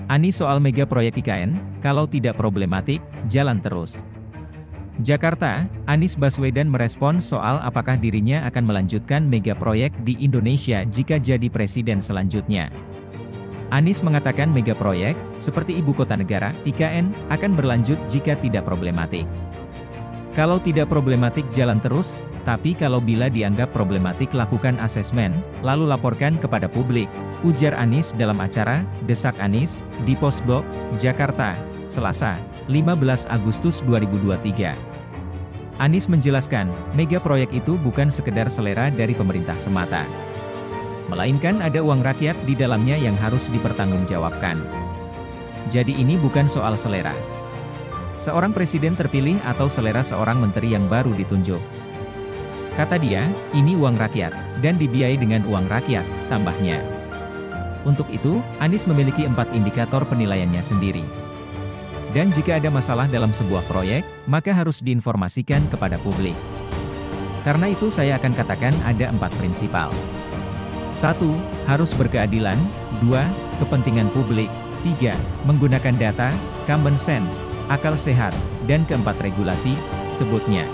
Anies soal mega proyek IKN, kalau tidak problematik, jalan terus. Jakarta, Anies Baswedan merespons soal apakah dirinya akan melanjutkan mega proyek di Indonesia jika jadi presiden selanjutnya. Anies mengatakan mega proyek, seperti Ibu Kota Negara, IKN, akan berlanjut jika tidak problematik. Kalau tidak problematik jalan terus, tapi kalau bila dianggap problematik lakukan asesmen, lalu laporkan kepada publik, ujar Anies dalam acara Desak Anies di Postblok, Jakarta, Selasa, 15 Agustus 2023. Anies menjelaskan, mega proyek itu bukan sekedar selera dari pemerintah semata, melainkan ada uang rakyat di dalamnya yang harus dipertanggungjawabkan. Jadi ini bukan soal selera seorang presiden terpilih atau selera seorang menteri yang baru ditunjuk. Kata dia, ini uang rakyat, dan dibiayai dengan uang rakyat, tambahnya. Untuk itu, Anies memiliki 4 indikator penilaiannya sendiri. Dan jika ada masalah dalam sebuah proyek, maka harus diinformasikan kepada publik. Karena itu saya akan katakan ada 4 prinsipal. 1. Harus berkeadilan. 2. Kepentingan publik. 3. Menggunakan data, common sense, akal sehat, dan keempat regulasi, sebutnya.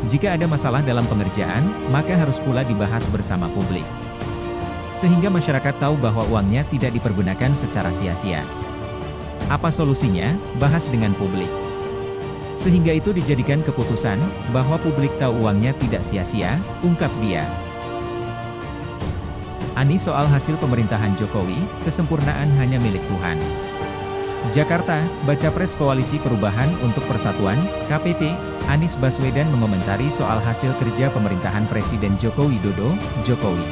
Jika ada masalah dalam pengerjaan, maka harus pula dibahas bersama publik. Sehingga masyarakat tahu bahwa uangnya tidak dipergunakan secara sia-sia. Apa solusinya? Bahas dengan publik. Sehingga itu dijadikan keputusan, bahwa publik tahu uangnya tidak sia-sia, ungkap dia. Anies soal hasil pemerintahan Jokowi, kesempurnaan hanya milik Tuhan. Jakarta, Baca Pres Koalisi Perubahan untuk Persatuan, KPP, Anies Baswedan mengomentari soal hasil kerja pemerintahan Presiden Joko Widodo, Jokowi.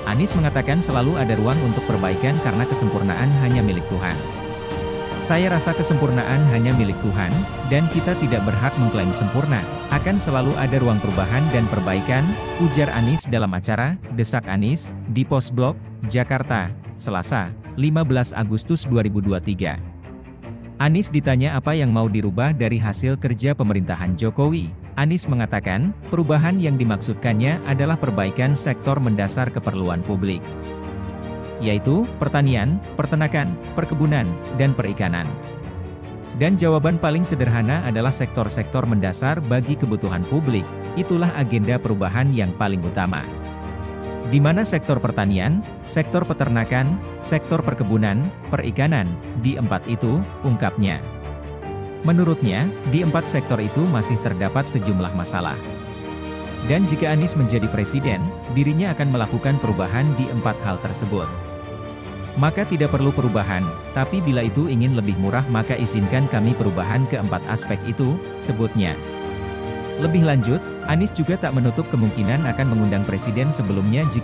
Anies mengatakan selalu ada ruang untuk perbaikan karena kesempurnaan hanya milik Tuhan. Saya rasa kesempurnaan hanya milik Tuhan, dan kita tidak berhak mengklaim sempurna, akan selalu ada ruang perubahan dan perbaikan, ujar Anies dalam acara Desak Anies di Postblok, Jakarta, Selasa, 15 Agustus 2023. Anies ditanya apa yang mau dirubah dari hasil kerja pemerintahan Jokowi. Anies mengatakan, perubahan yang dimaksudkannya adalah perbaikan sektor mendasar keperluan publik, yaitu pertanian, peternakan, perkebunan, dan perikanan. Dan jawaban paling sederhana adalah sektor-sektor mendasar bagi kebutuhan publik, itulah agenda perubahan yang paling utama. Di mana sektor pertanian, sektor peternakan, sektor perkebunan, perikanan, di 4 itu, ungkapnya. Menurutnya, di 4 sektor itu masih terdapat sejumlah masalah. Dan jika Anies menjadi presiden, dirinya akan melakukan perubahan di 4 hal tersebut. Maka tidak perlu perubahan, tapi bila itu ingin lebih murah maka izinkan kami perubahan ke 4 aspek itu, sebutnya. Lebih lanjut, Anies juga tak menutup kemungkinan akan mengundang presiden sebelumnya jika